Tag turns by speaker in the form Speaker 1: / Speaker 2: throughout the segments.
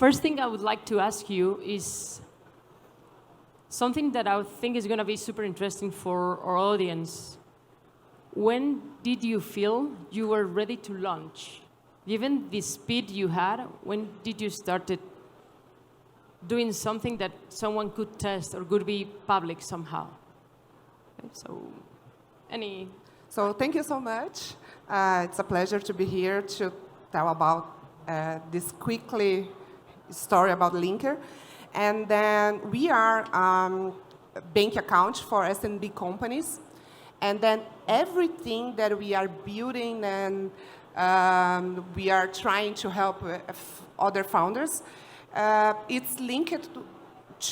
Speaker 1: First thing I would like to ask you is something that I think is going to be super interesting for our audience. When did you feel you were ready to launch? Given the speed you had, when did you start doing something that someone could test or could be public somehow? Okay,
Speaker 2: So thank you so much. It's a pleasure to be here to tell about this quickly story about Linker. And then we are a bank account for SMB companies. And then everything that we are building and we are trying to help other founders, it's linked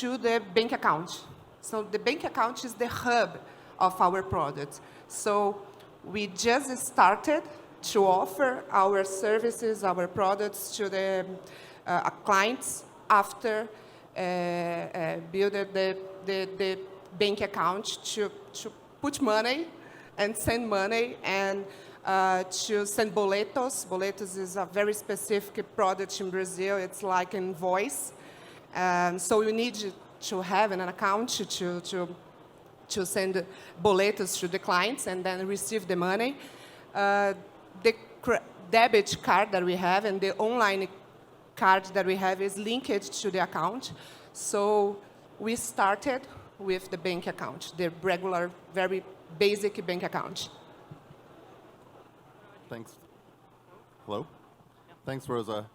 Speaker 2: to the bank account. So the bank account is the hub of our product. So we just started to offer our services, our products to the clients after building the bank account to put money and send money and to send boletos. Boletos is a very specific product in Brazil. It's like an invoice. So you need to have an account to send boletos to the clients and then receive the money. The debit card that we have and the online card that we have is linked to the account. So we started with the bank account, the regular, very basic bank account.
Speaker 3: Thanks. Hello? Thanks, Rosa.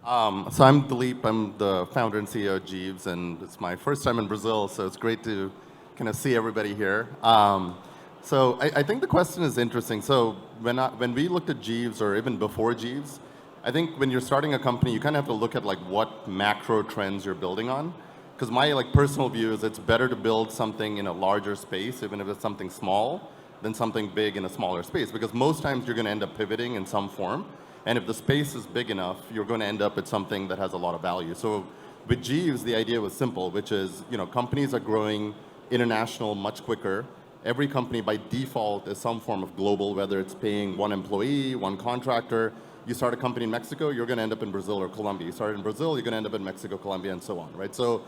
Speaker 3: So I'm Dileep. I'm the founder and CEO of Jeeves, and it's my first time in Brazil, so it's great to kind of see everybody here. So I think the question is interesting. So when we looked at Jeeves, or even before Jeeves, I think when you're starting a company, you kind of have to look at like what macro trends you're building on. Because my personal view is it's better to build something in a larger space, even if it's something small, than something big in a smaller space. Because most times you're going to end up pivoting in some form. And if the space is big enough, you're going to end up at something that has a lot of value. So with Jeeves, the idea was simple, which is companies are growing international much quicker. Every company by default is some form of global, whether it's paying one employee, one contractor. You start a company in Mexico, you're going to end up in Brazil or Colombia. You start in Brazil, you're going to end up in Mexico, Colombia, and so on, right? So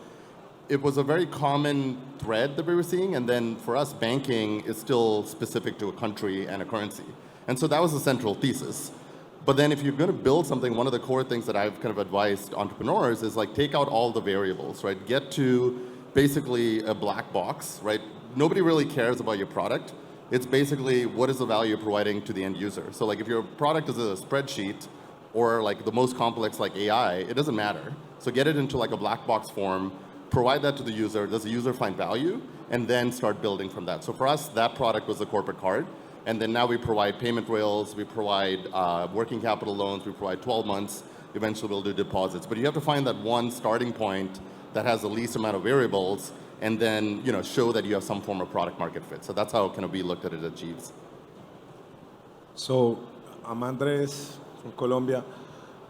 Speaker 3: it was a very common thread that we were seeing. And then for us, banking is still specific to a country and a currency. And so that was the central thesis. But then if you're going to build something, one of the core things that I've kind of advised entrepreneurs is take out all the variables, right? Get to basically a black box, right? Nobody really cares about your product. It's basically what is the value you're providing to the end user. So if your product is a spreadsheet or the most complex AI, it doesn't matter. So get it into a black box form, provide that to the user. Does the user find value? And then start building from that. So for us, that product was the corporate card. And then now we provide payment rails, we provide working capital loans, we provide 12 months. Eventually we'll do deposits. But you have to find that one starting point that has the least amount of variables, and then show that you have some form of product market fit. So that's how we looked at it at Jeeves.
Speaker 4: So I'm Andres from Colombia.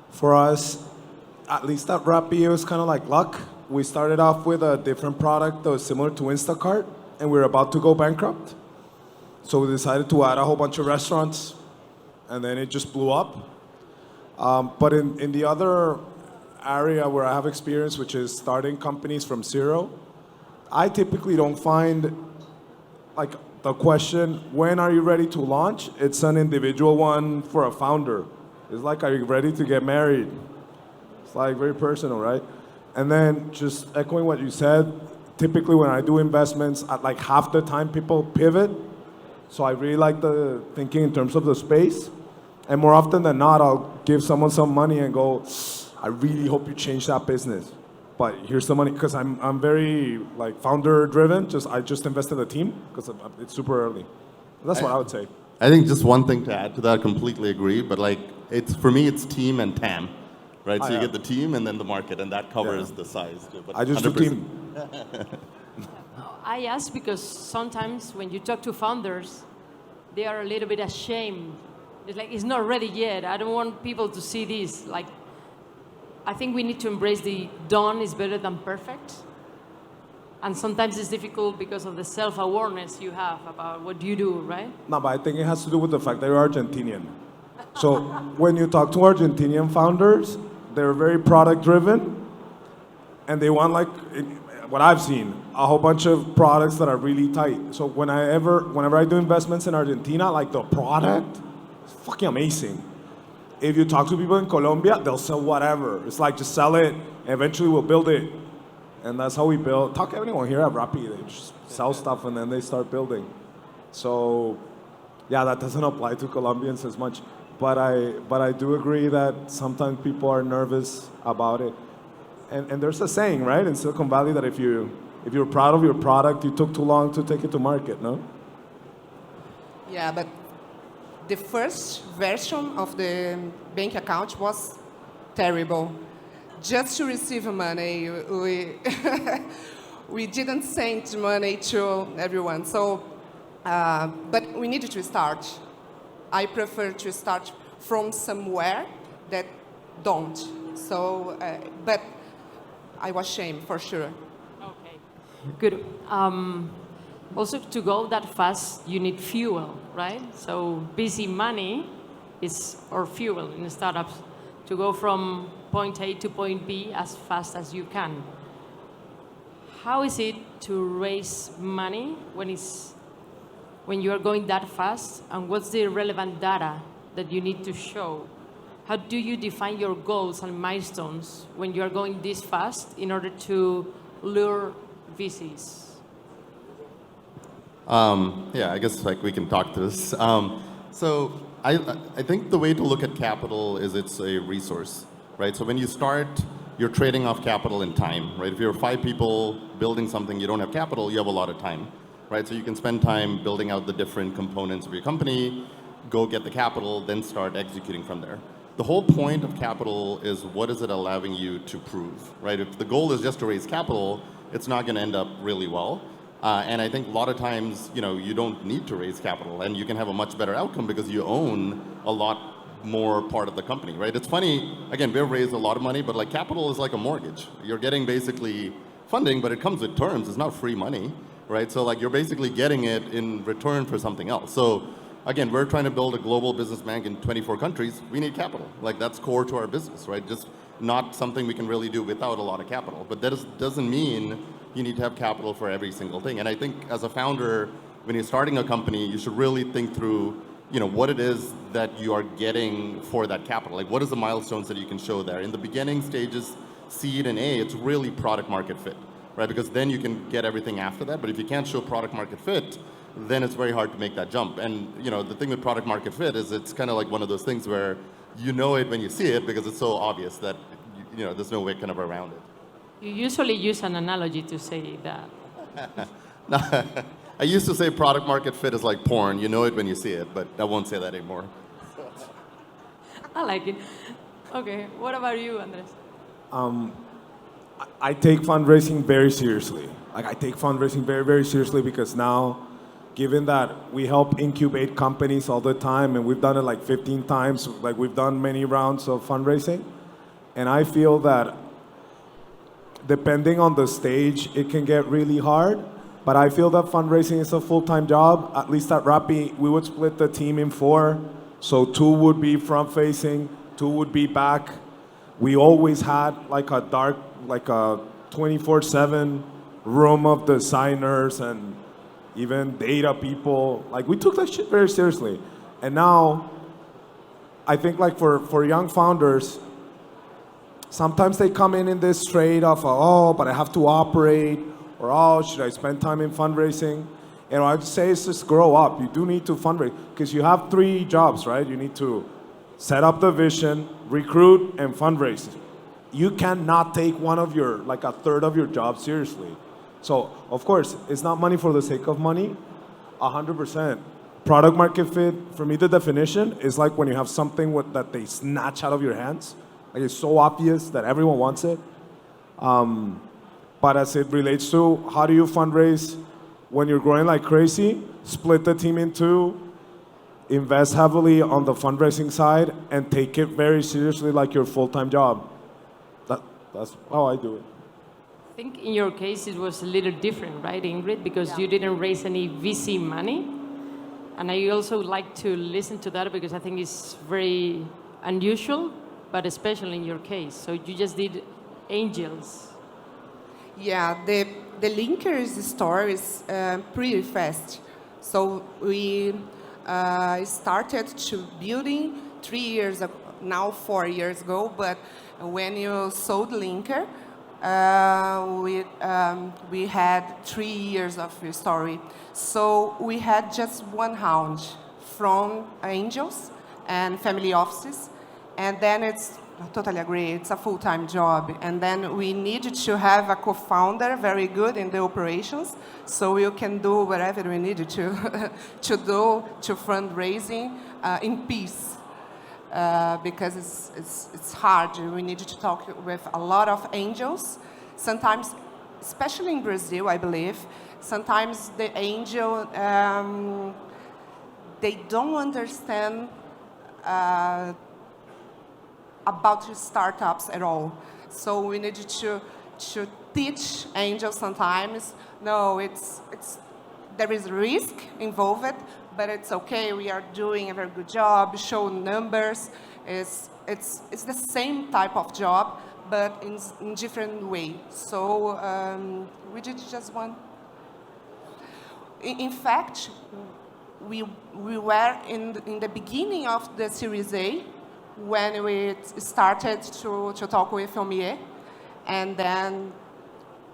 Speaker 4: For us, at least at Rappi, it was kind of like luck. We started off with a different product that was similar to Instacart, and we were about to go bankrupt. So we decided to add a whole bunch of restaurants, and then it just blew up. But in the other area where I have experience, which is starting companies from zero, I typically don't find the question, when are you ready to launch? It's an individual one for a founder. It's are you ready to get married? It's very personal, right? And then just echoing what you said, typically when I do investments, at half the time people pivot. So I really like the thinking in terms of the space. And more often than not, I'll give someone some money and go, I really hope you change that business. But here's the money, because I'm very founder driven. I just invested in the team because it's super early. That's what I would say.
Speaker 3: I think just one thing to add to that, I completely agree. But for me, it's team and TAM, right? So you get the team and then the market, and that covers the size too. But
Speaker 4: I just do
Speaker 3: 100%.
Speaker 4: team.
Speaker 1: I ask because sometimes when you talk to founders, they are a little bit ashamed. It's it's not ready yet. I don't want people to see this. I think we need to embrace the done is better than perfect. And sometimes it's difficult because of the self-awareness you have about what you do, right?
Speaker 4: No, but I think it has to do with the fact that you're Argentinian. So when you talk to Argentinian founders, they're very product driven. and they want like what I've seen, a whole bunch of products that are really tight. So whenever I do investments in Argentina, like the product is fucking amazing. If you talk to people in Colombia, they'll sell whatever. It's like just sell it, and eventually we'll build it. And that's how we build. Talk to anyone here at Rappi, they just sell stuff and then they start building. So yeah, that doesn't apply to Colombians as much. But I do agree that sometimes people are nervous about it. And there's a saying, right, in Silicon Valley that if you're proud of your product, you took too long to take it to market, no?
Speaker 2: Yeah, but the first version of the bank account was terrible. Just to receive money, we didn't send money to everyone. So, but we needed to start. I prefer to start from somewhere that don't. So, but I was shamed for sure.
Speaker 1: Okay, good. Also, to go that fast, you need fuel, right? So busy money is our fuel in startups to go from point A to point B as fast as you can. How is it to raise money when you are going that fast, and what's the relevant data that you need to show? How do you define your goals and milestones when you are going this fast in order to lure VCs?
Speaker 3: Yeah, I guess like we can talk to this. So I think the way to look at capital is it's a resource, right? So when you start, you're trading off capital and time, right? If you're 5 people building something, you don't have capital, you have a lot of time, right? So you can spend time building out the different components of your company, go get the capital, then start executing from there. The whole point of capital is what is it allowing you to prove, right? If the goal is just to raise capital, it's not going to end up really well. And I think a lot of times, you don't need to raise capital, and you can have a much better outcome because you own a lot more part of the company, right? It's funny, again, we've raised a lot of money, but like capital is like a mortgage. You're getting basically funding, but it comes with terms. It's not free money, right? So like you're basically getting it in return for something else. So again, we're trying to build a global business bank in 24 countries. We need capital. Like that's core to our business, right? Just not something we can really do without a lot of capital. But that doesn't mean you need to have capital for every single thing. And I think as a founder, when you're starting a company, you should really think through, what it is that you are getting for that capital. Like what is the milestones that you can show there? In the beginning stages, seed and A, it's really product market fit, right? Because then you can get everything after that. But if you can't show product market fit, then it's very hard to make that jump. And the thing with product market fit is it's kind of like one of those things where you know it when you see it because it's so obvious that there's no way kind of around it.
Speaker 1: You usually use an analogy to say that.
Speaker 3: No, I used to say product market fit is like porn. You know it when you see it, but I won't say that anymore.
Speaker 1: I like it. Okay, what about you, Andres?
Speaker 4: I take fundraising very seriously. Like I take fundraising very, very seriously because now, given that we help incubate companies all the time, and we've done it like 15 times, like we've done many rounds of fundraising, and I feel that depending on the stage, it can get really hard, but I feel that fundraising is a full-time job. At least at Rappi, we would split the team in 4, so 2 would be front-facing, 2 would be back. We always had like a 24/7 room of designers and even data people. Like we took that shit very seriously. And now, I think like for young founders, sometimes they come in this trade of, but I have to operate, or should I spend time in fundraising? And I'd say it's just grow up. You do need to fundraise because you have 3 jobs, right? You need to set up the vision, recruit, and fundraise. You cannot take a third of your job seriously. So, of course, it's not money for the sake of money, 100%. Product market fit, for me, the definition is like when you have something that they snatch out of your hands. Like it's so obvious that everyone wants it. But as it relates to how do you fundraise when you're growing like crazy, split the team in 2, invest heavily on the fundraising side, and take it very seriously like your full-time job. That's how I do it.
Speaker 1: I think in your case it was a little different, right, Ingrid? Because you didn't raise any VC money. And I also like to listen to that because I think it's very unusual, but especially in your case. So you just did angels.
Speaker 2: Yeah, the linker's story is pretty fast. So we started to building 3 years ago, now 4 years ago, but when you sold linker, we had 3 years of story. So we had just one round from angels and family offices, and then it's I totally agree. It's a full-time job. And then we need to have a co-founder very good in the operations, so you can do whatever we need to, to fundraising in peace. Because it's hard. We need to talk with a lot of angels. Sometimes, especially in Brazil, I believe, sometimes the angel, they don't understand about startups at all. So we need to teach angels sometimes. No, there is risk involved, but it's okay. We are doing a very good job. Show numbers. It's the same type of job, but in different way. So we did just one. In fact, we were in the beginning of the Series A when we started to talk with Omier, and then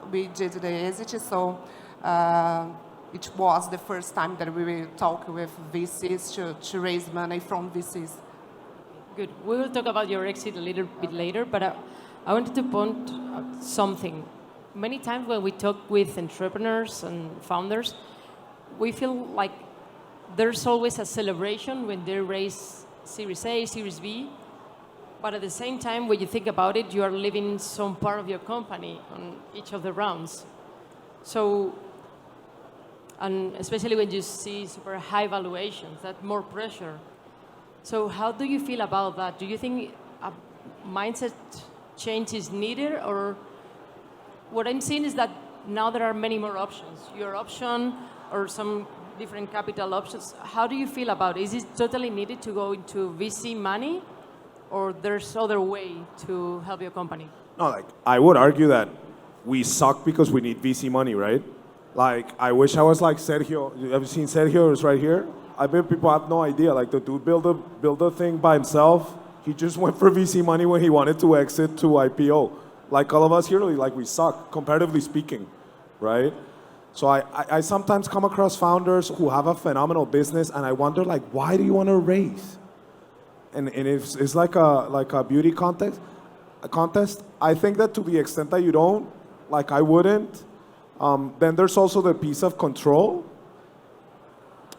Speaker 2: we did the exit. So it was the first time that we will talk with VCs to raise money from VCs.
Speaker 1: Good. We will talk about your exit a little bit later, but I wanted to point out something. Many times when we talk with entrepreneurs and founders, we feel like there's always a celebration when they raise Series A, Series B, but at the same time, when you think about it, you are leaving some part of your company on each of the rounds. So, and especially when you see super high valuations, that's more pressure. So how do you feel about that? Do you think a mindset change is needed, or what I'm seeing is that now there are many more options. Your option or some different capital options. How do you feel about it? Is it totally needed to go into VC money, or there's other way to help your company?
Speaker 4: No, like, I would argue that we suck because we need VC money, right? Like, I wish I was like Sergio. Have you seen Sergio? It's right here. I bet people have no idea. Like, the dude build a thing by himself. He just went for VC money when he wanted to exit to IPO. Like all of us here, like we suck, comparatively speaking, right? So I sometimes come across founders who have a phenomenal business, and I wonder, like, why do you want to raise? And it's like a beauty contest. I think that to the extent that you don't, like I wouldn't, then there's also the piece of control.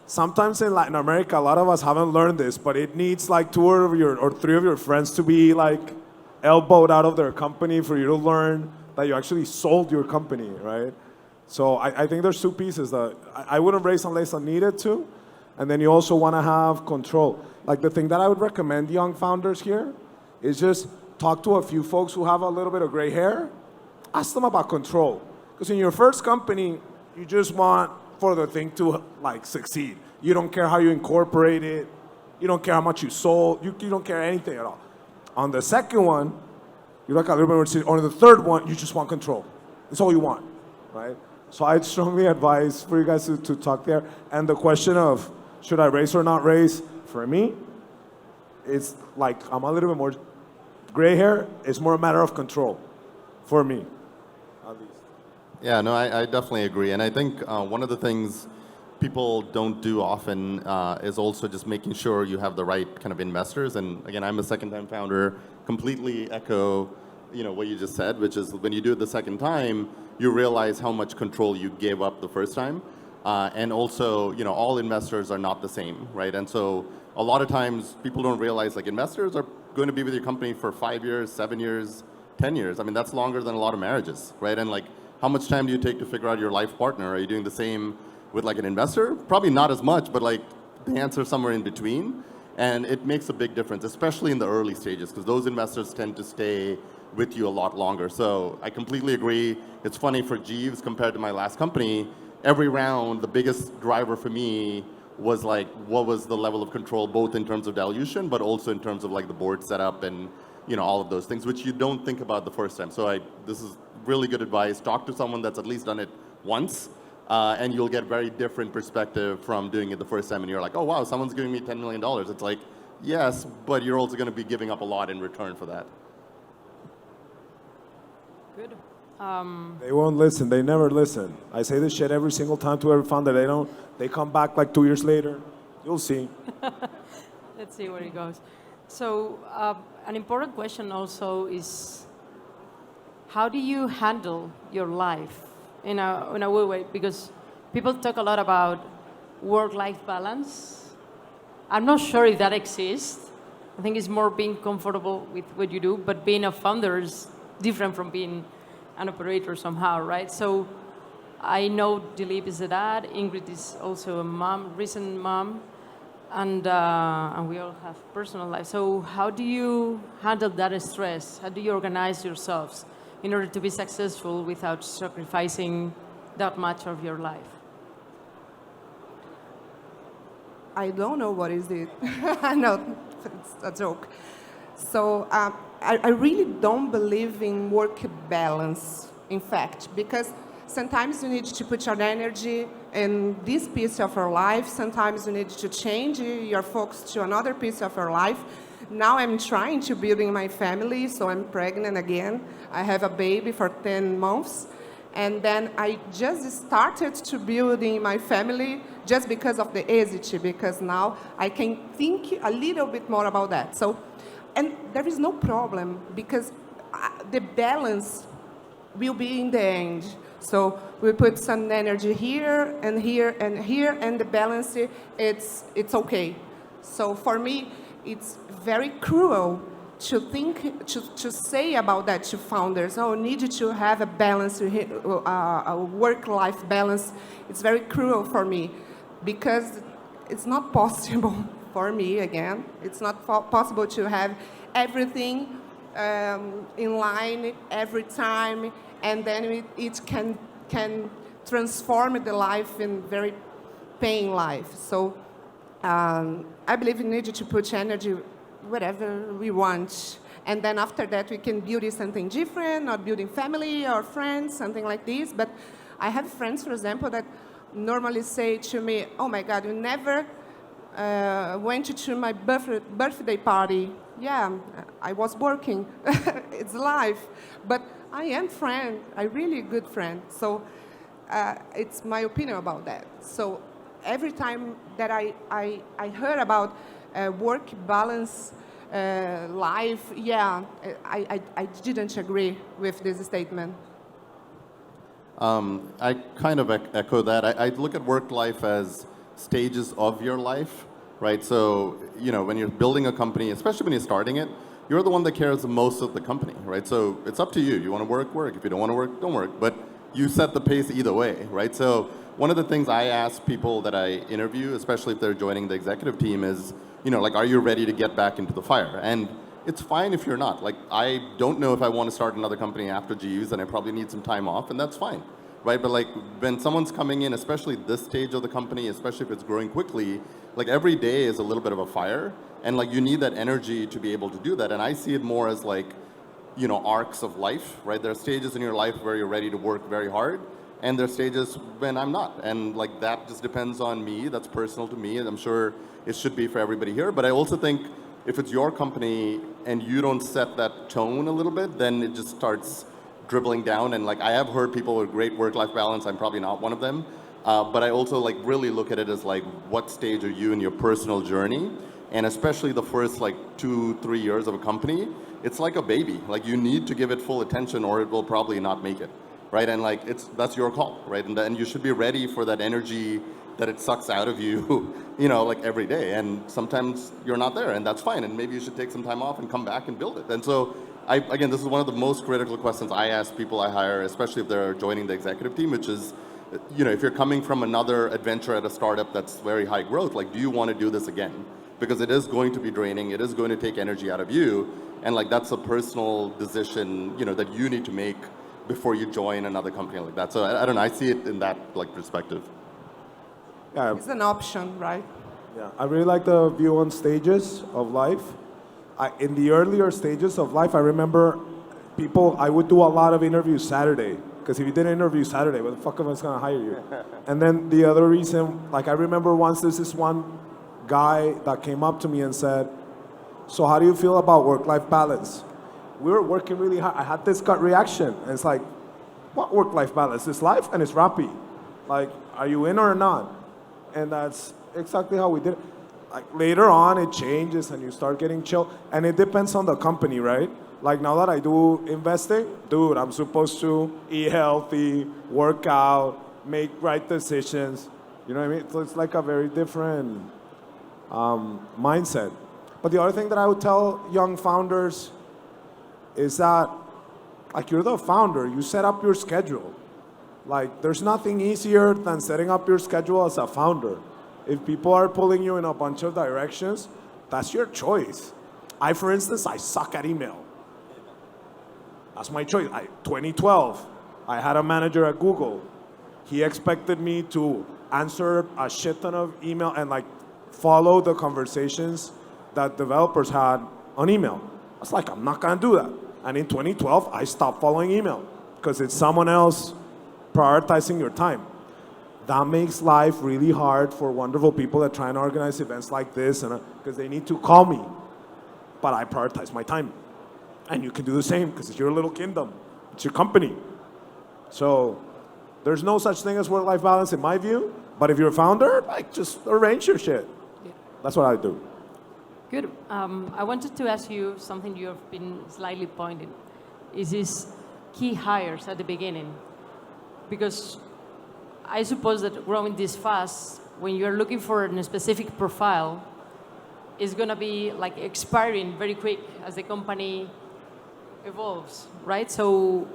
Speaker 4: Sometimes in Latin America, a lot of us haven't learned this, but it needs like 2 or 3 of your friends to be like elbowed out of their company for you to learn that you actually sold your company, right? So I think there's 2 pieces that I wouldn't raise unless I needed to, and then you also want to have control. Like the thing that I would recommend young founders here is just talk to a few folks who have a little bit of gray hair. Ask them about control. Because in your first company, you just want for the thing to like succeed. You don't care how you incorporate it. You don't care how much you sold. You don't care anything at all. On the second one, you're like a little bit more serious. On the third one, you just want control. That's all you want, right? So I'd strongly advise for you guys to talk there. And the question of should I raise or not raise, for me, it's like I'm a little bit more gray hair. It's more a matter of control for me, at least.
Speaker 3: Yeah, no, I definitely agree. And I think one of the things people don't do often is also just making sure you have the right kind of investors. And again, I'm a second-time founder, completely echo what you just said, which is when you do it the second time, you realize how much control you gave up the first time. And also, all investors are not the same, right? And so a lot of times people don't realize like investors are going to be with your company for 5 years, 7 years, 10 years. I mean, that's longer than a lot of marriages, right? And like, how much time do you take to figure out your life partner? Are you doing the same with like an investor? Probably not as much, but like the answer is somewhere in between. And it makes a big difference, especially in the early stages, because those investors tend to stay with you a lot longer. So I completely agree. It's funny for Jeeves compared to my last company, every round, the biggest driver for me was like, what was the level of control, both in terms of dilution, but also in terms of like the board setup and all of those things, which you don't think about the first time. So this is really good advice. Talk to someone that's at least done it once, and you'll get very different perspective from doing it the first time. And you're like, oh wow, someone's giving me $10 million. It's like, yes, but you're also going to be giving up a lot in return for that.
Speaker 1: Good.
Speaker 4: They won't listen. They never listen. I say this shit every single time to every founder. They don't. They come back like 2 years later. You'll see.
Speaker 1: Let's see where it goes. So an important question also is, how do you handle your life in a good way? Because people talk a lot about work-life balance. I'm not sure if that exists. I think it's more being comfortable with what you do, but being a founder is different from being an operator somehow, right? So I know Dileep is a dad, Ingrid is also a mom, recent mom, and we all have personal lives. So how do you handle that stress? How do you organize yourselves in order to be successful without sacrificing that much of your life?
Speaker 2: I don't know what is it. No, it's a joke. So I really don't believe in work balance, in fact, because sometimes you need to put your energy in this piece of your life. Sometimes you need to change your focus to another piece of your life. Now I'm trying to building my family, so I'm pregnant again. I have a baby for 10 months. And then I just started to building my family just because of the exit, because now I can think a little bit more about that. So, and there is no problem because the balance will be in the end. So we put some energy here and here and here, and the balance, it's okay. So for me, it's very cruel to think, to say about that to founders. Oh, need to have a balance, a work-life balance. It's very cruel for me because it's not possible for me, again. It's not possible to have everything in line every time, and then it can transform the life in very pain life. So I believe we need to put energy whatever we want. And then after that, we can build something different, or building family or friends, something like this. But I have friends, for example, that normally say to me, oh my God, you never went to my birthday party. Yeah, I was working. It's life. But I am friend, a really good friend. So it's my opinion about that. So every time that I heard about work balance, life, yeah, I didn't agree with this statement.
Speaker 3: I kind of echo that. I look at work life as stages of your life, right? So, you know, when you're building a company, especially when you're starting it, you're the one that cares the most of the company, right? So it's up to you. You want to work, work. If you don't want to work, don't work. But you set the pace either way, right? So one of the things I ask people that I interview, especially if they're joining the executive team, is, you know, like, are you ready to get back into the fire? And it's fine if you're not. Like, I don't know if I want to start another company after Jeeves, and I probably need some time off, and that's fine, right? But like, when someone's coming in, especially this stage of the company, especially if it's growing quickly, like, every day is a little bit of a fire, and like, you need that energy to be able to do that. And I see it more as like, you know, arcs of life, right? There are stages in your life where you're ready to work very hard, and there are stages when I'm not. And like, that just depends on me. That's personal to me, and I'm sure it should be for everybody here. But I also think if it's your company and you don't set that tone a little bit, then it just starts dribbling down. And like, I have heard people with great work-life balance. I'm probably not one of them. But I also like really look at it as like, what stage are you in your personal journey? And especially the first like 2-3 years of a company, it's like a baby. Like, you need to give it full attention or it will probably not make it, right? And like, that's your call, right? And you should be ready for that energy that it sucks out of you, you know, like every day. And sometimes you're not there, and that's fine. And maybe you should take some time off and come back and build it. And so, again, this is one of the most critical questions I ask people I hire, especially if they're joining the executive team, which is, you know, if you're coming from another adventure at a startup that's very high growth, like, do you want to do this again? Because it is going to be draining. It is going to take energy out of you. And like, that's a personal decision, you know, that you need to make before you join another company like that. So I don't know, I see it in that like perspective.
Speaker 4: Yeah,
Speaker 2: It's an option, right?
Speaker 4: yeah. I really like the view on stages of life. In the earlier stages of life, I remember people, I would do a lot of interviews Saturday. Because if you didn't interview Saturday, what the fuck am I going to hire you? And then the other reason, like I remember once there's this one guy that came up to me and said, so how do you feel about work-life balance? We were working really hard. I had this gut reaction. And it's like, what work-life balance? It's life and it's Rappi. Like, are you in or not? And that's exactly how we did it. Like later on, it changes and you start getting chill. And it depends on the company, right? Like now that I do investing, dude, I'm supposed to eat healthy, work out, make right decisions. You know what I mean? So it's like a very different mindset. But the other thing that I would tell young founders is that, like, you're the founder, you set up your schedule. Like, there's nothing easier than setting up your schedule as a founder. If people are pulling you in a bunch of directions, that's your choice. For instance, I suck at email. That's my choice. 2012, I had a manager at Google. He expected me to answer a shit ton of email and like follow the conversations that developers had on email. I was like, I'm not gonna do that. And in 2012, I stopped following email because it's someone else prioritizing your time. That makes life really hard for wonderful people that try and organize events like this, and because they need to call me. But I prioritize my time. And you can do the same because it's your little kingdom. It's your company. So there's no such thing as work-life balance in my view. But if you're a founder, like just arrange your shit.
Speaker 1: Yeah.
Speaker 4: That's what I do.
Speaker 1: Good. I wanted to ask you something you have been slightly pointing. Is this key hires at the beginning? Because I suppose that growing this fast, when you're looking for a specific profile, is going to be like expiring very quick as the company evolves, right? So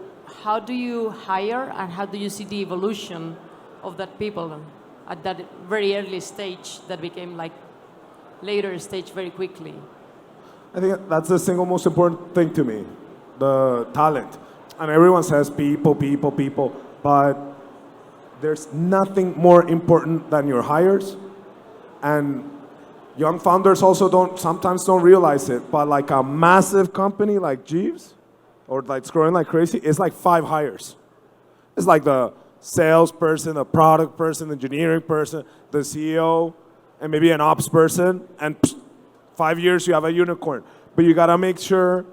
Speaker 1: how do you hire and how do you see the evolution of that people at that very early stage that became like later stage very quickly?
Speaker 4: I think that's the single most important thing to me, the talent. And everyone says people, people, people, but there's nothing more important than your hires. And young founders also sometimes don't realize it, but like a massive company like Jeeves, or like it's growing like crazy, it's like 5 hires. It's like the salesperson, the product person, the engineering person, the CEO, and maybe an ops person, and 5 years you have a unicorn. But you gotta make sure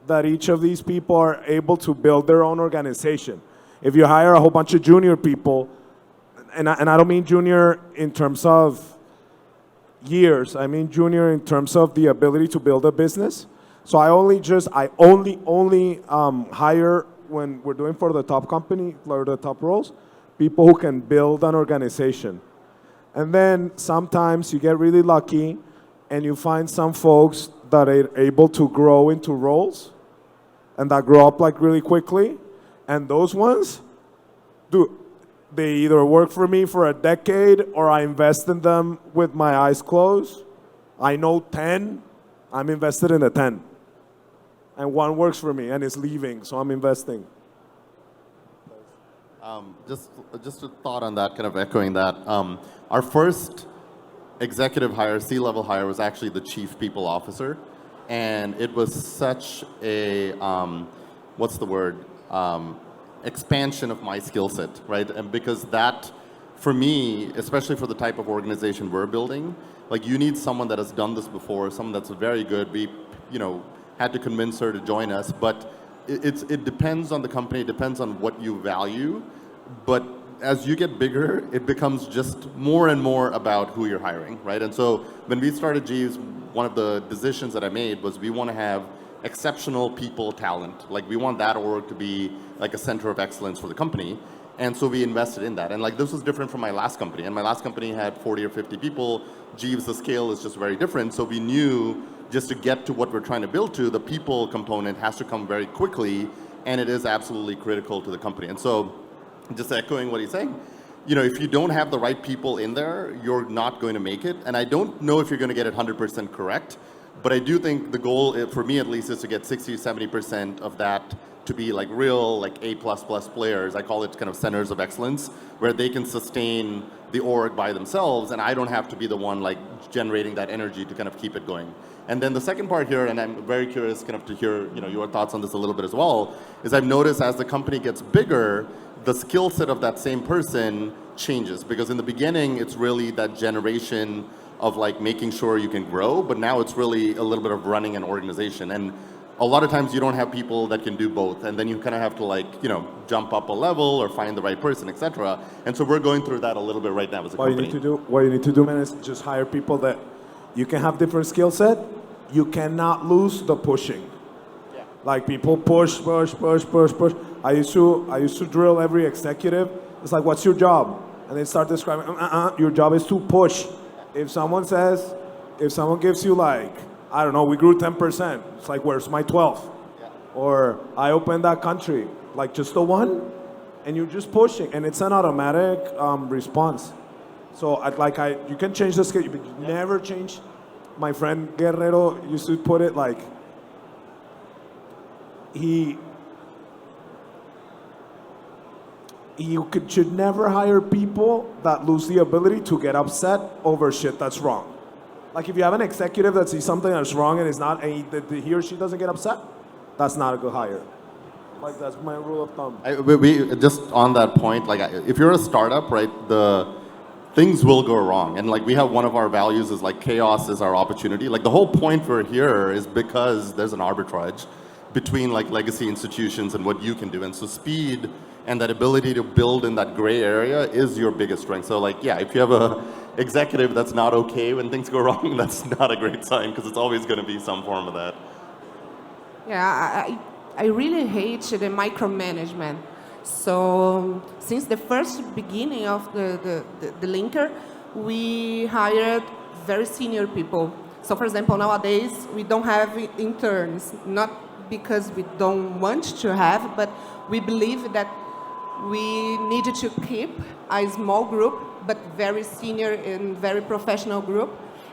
Speaker 4: that each of these people are able to build their own organization. If you hire a whole bunch of junior people, and I don't mean junior in terms of years, I mean junior in terms of the ability to build a business. So I only hire when we're doing for the top company, for the top roles, people who can build an organization. And then sometimes you get really lucky and you find some folks that are able to grow into roles and that grow up like really quickly. And those ones, dude, they either work for me for a decade or I invest in them with my eyes closed. I know 10, I'm invested in the 10. And 1 works for me and is leaving, so I'm investing.
Speaker 3: Just a thought on that, kind of echoing that. Our first executive hire, C-level hire, was actually the chief people officer. And it was such a, expansion of my skill set, right? And because that, for me, especially for the type of organization we're building, like you need someone that has done this before, someone that's very good. We, had to convince her to join us, but it depends on the company, it depends on what you value. But as you get bigger, it becomes just more and more about who you're hiring, right? And so when we started Jeeves, one of the decisions that I made was we want to have exceptional people talent. Like we want that org to be like a center of excellence for the company. And so we invested in that. And like this was different from my last company. And my last company had 40 or 50 people. Jeeves, the scale is just very different. So we knew just to get to what we're trying to build to, the people component has to come very quickly. And it is absolutely critical to the company. And so just echoing what he's saying, if you don't have the right people in there, you're not going to make it. And I don't know if you're going to get it 100% correct. But I do think the goal, for me at least, is to get 60 to 70% of that to be like real, like A++ players. I call it kind of centers of excellence, where they can sustain the org by themselves, and I don't have to be the one like generating that energy to kind of keep it going. And then the second part here, and I'm very curious kind of to hear your thoughts on this a little bit as well, is I've noticed as the company gets bigger, the skill set of that same person changes. Because in the beginning, it's really that generation of like making sure you can grow, but now it's really a little bit of running an organization. And a lot of times you don't have people that can do both, and then you kind of have to like, jump up a level or find the right person, etc. And so we're going through that a little bit right now as a company.
Speaker 4: What you need to do, man, is just hire people that you can have different skill set. You cannot lose the pushing.
Speaker 3: Yeah.
Speaker 4: Like people push. I used to drill every executive. It's like, what's your job? And they start describing, your job is to push. If someone gives you like, I don't know, we grew 10%. It's like, where's my 12th?
Speaker 3: Yeah.
Speaker 4: Or I opened that country. Like just the one, and you're just pushing. And it's an automatic response. So you can change the schedule, but you never change. My friend Guerrero used to put it like, should never hire people that lose the ability to get upset over shit that's wrong. Like if you have an executive that sees something that's wrong and he or she doesn't get upset, that's not a good hire. Like that's my rule of thumb.
Speaker 3: We just on that point, like if you're a startup, right, the things will go wrong. And like we have one of our values is like chaos is our opportunity. Like the whole point we're here is because there's an arbitrage between like legacy institutions and what you can do. And so speed and that ability to build in that gray area is your biggest strength. So like, yeah, if you have a executive that's not okay when things go wrong, that's not a great sign because it's always going to be some form of that.
Speaker 2: Yeah, I really hate the micromanagement. So since the first beginning of the linker, we hired very senior people. So for example, nowadays we don't have interns, not because we don't want to have, but we believe that we needed to keep a small group, but very senior and very professional group,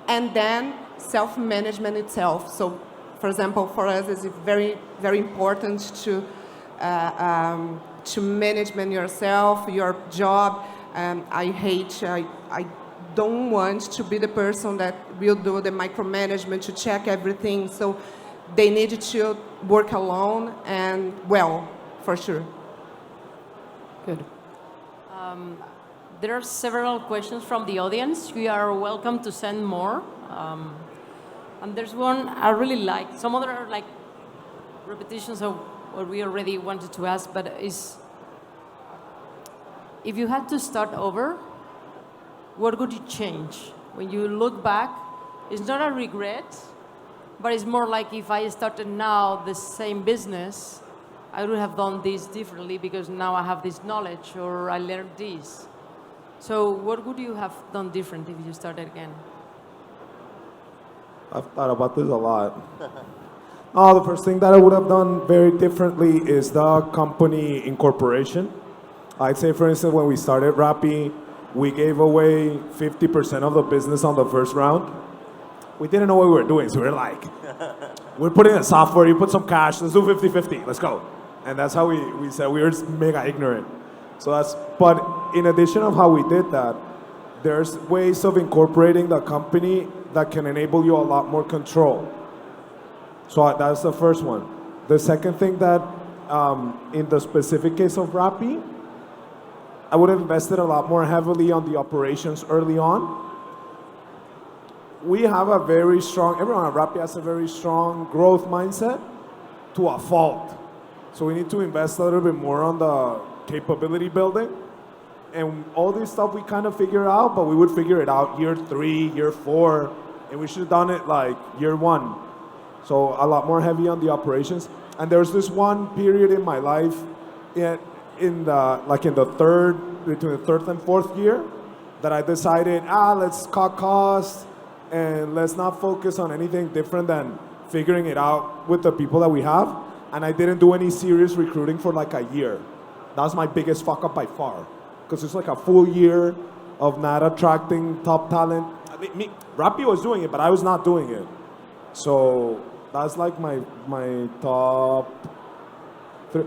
Speaker 2: and then self-management itself. So for example, for us, it's very, very important to management yourself, your job. I don't want to be the person that will do the micromanagement to check everything. So they need to work alone and well, for sure.
Speaker 1: Good. There are several questions from the audience. You are welcome to send more. And there's one I really like. Some other are like repetitions of what we already wanted to ask, but is if you had to start over, what would you change? When you look back, it's not a regret, but it's more like if I started now the same business, I would have done this differently because now I have this knowledge or I learned this. So what would you have done different if you started again?
Speaker 4: I've thought about this a lot. The first thing that I would have done very differently is the company incorporation. I'd say, for instance, when we started Rappi, we gave away 50% of the business on the first round. We didn't know what we were doing, so we were like, we're putting in software, you put some cash, let's do 50-50, let's go. And that's how we said we were just mega ignorant. But in addition of how we did that, there's ways of incorporating the company that can enable you a lot more control. So that's the first one. The second thing that, in the specific case of Rappi, I would have invested a lot more heavily on the operations early on. We have everyone at Rappi has a very strong growth mindset to a fault. So we need to invest a little bit more on the capability building. And all this stuff we kind of figure out, but we would figure it out year 3, year 4, and we should have done it like year 1. So a lot more heavy on the operations. And there's this one period in my life, between the third and fourth year, that I decided, let's cut costs and let's not focus on anything different than figuring it out with the people that we have. And I didn't do any serious recruiting for like a year. That was my biggest fuck up by far. Because it's like a full year of not attracting top talent. Rappi was doing it, but I was not doing it. So that's like my top 3.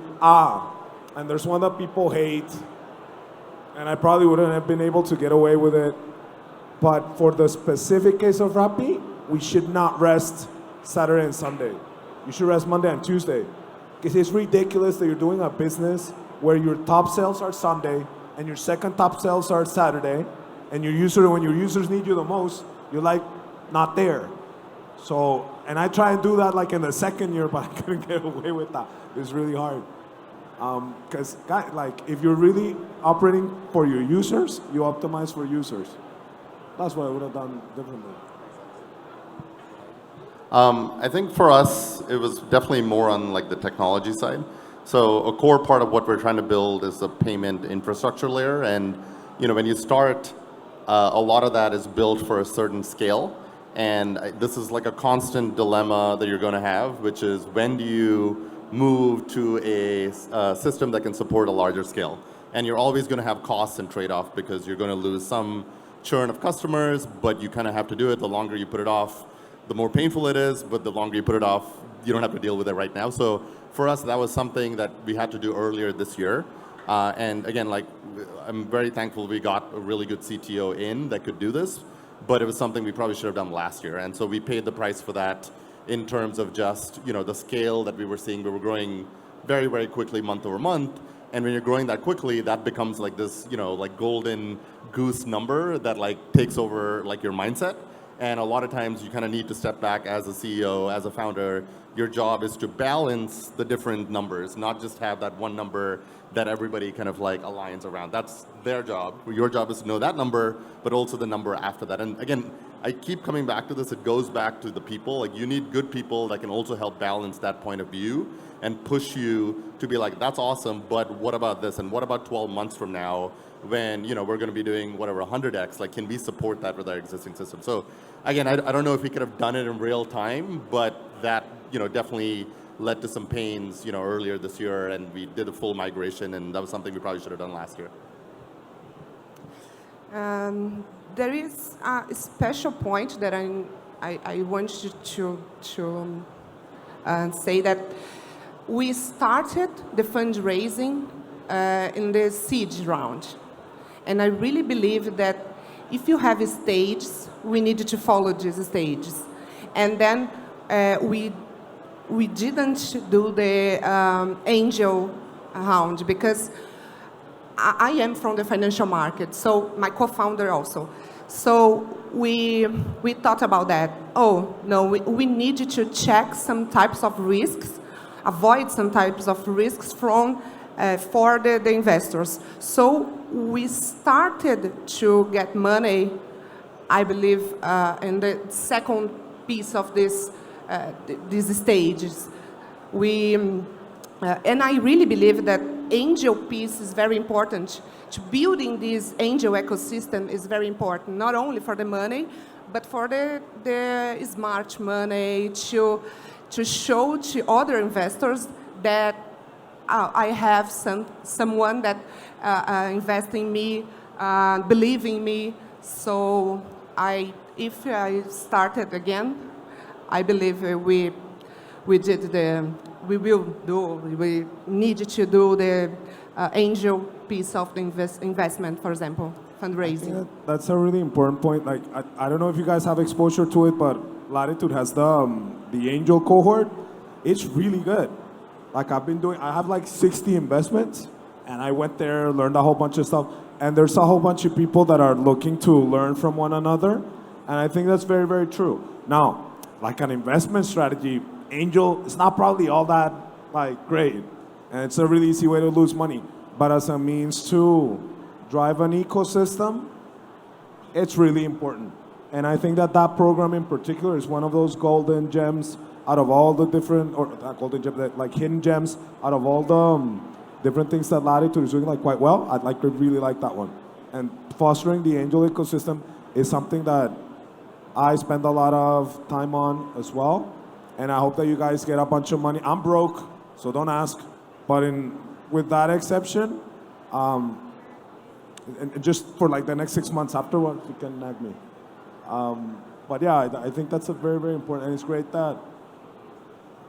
Speaker 4: And there's one that people hate, and I probably wouldn't have been able to get away with it. But for the specific case of Rappi, we should not rest Saturday and Sunday. You should rest Monday and Tuesday. Because it's ridiculous that you're doing a business where your top sales are Sunday and your second top sales are Saturday, and when your users need you the most, you're like not there. So, and I try and do that like in the second year, but I couldn't get away with that. It's really hard. Because like if you're really operating for your users, you optimize for users. That's what I would have done differently.
Speaker 3: I think for us, it was definitely more on like the technology side. So a core part of what we're trying to build is the payment infrastructure layer. And when you start, a lot of that is built for a certain scale. And this is like a constant dilemma that you're going to have, which is when do you move to a system that can support a larger scale? And you're always going to have costs and trade-off because you're going to lose some churn of customers, but you kind of have to do it. The longer you put it off, the more painful it is, but the longer you put it off, you don't have to deal with it right now. So for us, that was something that we had to do earlier this year. And again, like I'm very thankful we got a really good CTO in that could do this, but it was something we probably should have done last year. And so we paid the price for that in terms of just, the scale that we were seeing. We were growing very, very quickly month over month. And when you're growing that quickly, that becomes like this, like golden goose number that like takes over like your mindset. And a lot of times you kind of need to step back as a CEO, as a founder. Your job is to balance the different numbers, not just have that one number that everybody kind of like aligns around. That's their job. Your job is to know that number, but also the number after that. And again, I keep coming back to this. It goes back to the people. Like you need good people that can also help balance that point of view and push you to be like, that's awesome, but what about this? And what about 12 months from now when we're going to be doing whatever 100x? Like, can we support that with our existing system? So again, I don't know if we could have done it in real time, but that definitely led to some pains earlier this year, and we did a full migration, and that was something we probably should have done last year.
Speaker 2: There is a special point that I want you to say that we started the fundraising in the seed round. And I really believe that if you have stages, we need to follow these stages. And then we didn't do the angel round because I am from the financial market, so my co-founder also. So we thought about that. Oh, no, we need to check some types of risks, avoid some types of risks for the investors. So we started to get money, I believe, in the second piece of these stages. And I really believe that angel piece is very important. To building this angel ecosystem is very important, not only for the money, but for the smart money, to show to other investors that I have someone that invests in me, believe in me. So if I started again, I believe we need to do the angel piece of the investment, for example, fundraising.
Speaker 4: That's a really important point. Like, I don't know if you guys have exposure to it, but Latitud has the angel cohort. It's really good. Like I have like 60 investments, and I went there, learned a whole bunch of stuff, and there's a whole bunch of people that are looking to learn from one another, and I think that's very, very true. Now, like an investment strategy, angel is not probably all that like great, and it's a really easy way to lose money. But as a means to drive an ecosystem, it's really important. And I think that program in particular is one of those golden gems out of all the different, or not golden gems, like hidden gems out of all the different things that Latitud is doing like quite well. I'd like to really like that one. And fostering the angel ecosystem is something that I spend a lot of time on as well. And I hope that you guys get a bunch of money. I'm broke, so don't ask. But with that exception, and just for like the next 6 months afterwards, you can nag me. But yeah, I think that's a very, very important, and it's great that,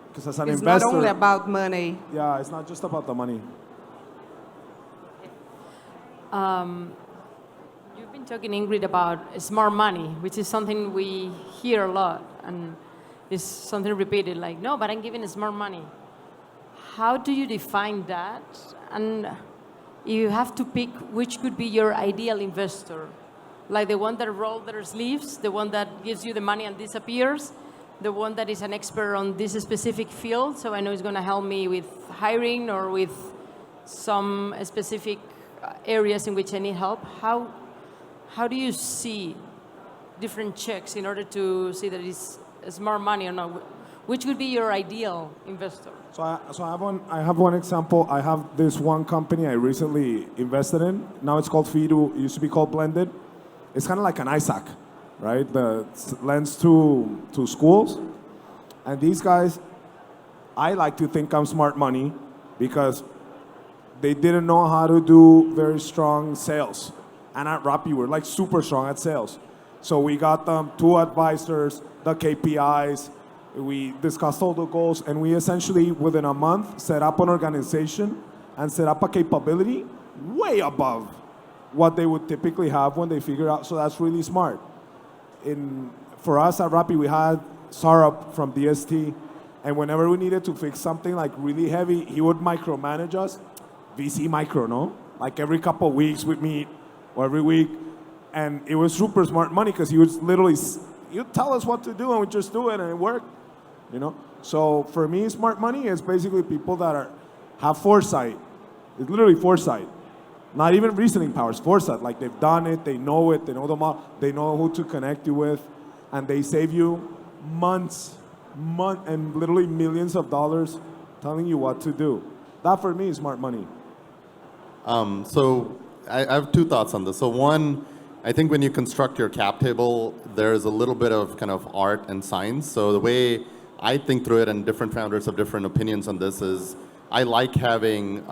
Speaker 4: because as an investor...
Speaker 2: It's not only about money.
Speaker 4: Yeah, it's not just about the money.
Speaker 1: You've been talking, Ingrid, about smart money, which is something we hear a lot. And is something repeated, like, no, but I'm giving smart money. How do you define that? And you have to pick which could be your ideal investor, like the one that rolls their sleeves, the one that gives you the money and disappears, the one that is an expert on this specific field, so I know it's going to help me with hiring or with some specific areas in which I need help. How do you see different checks in order to see that it's smart money or not? Which would be your ideal investor?
Speaker 4: So I have one example. I have this one company I recently invested in. Now it's called Fidu. It used to be called Blended. It's kind of like an ISAC, right? The lends to schools. And these guys, I like to think I'm smart money because they didn't know how to do very strong sales. And at Rappi, we're like super strong at sales. So we got them 2 advisors, the KPIs, we discussed all the goals, and we essentially, within a month, set up an organization and set up a capability way above what they would typically have when they figure out. So that's really smart. For us at Rappi, we had Saurabh from DST, and whenever we needed to fix something like really heavy, he would micromanage us. VC micro, no? Like every couple of weeks we'd meet, or every week, and it was super smart money because he would literally, he'd tell us what to do and we'd just do it and it worked, you know? So for me, smart money is basically people that have foresight. It's literally foresight. Not even reasoning powers, foresight. Like they've done it, they know the model, they know who to connect you with, and they save you months, and literally millions of dollars telling you what to do. That for me is smart money.
Speaker 3: So I have 2 thoughts on this. So one, I think when you construct your cap table, there's a little bit of kind of art and science. So the way I think through it, and different founders have different opinions on this, is I like having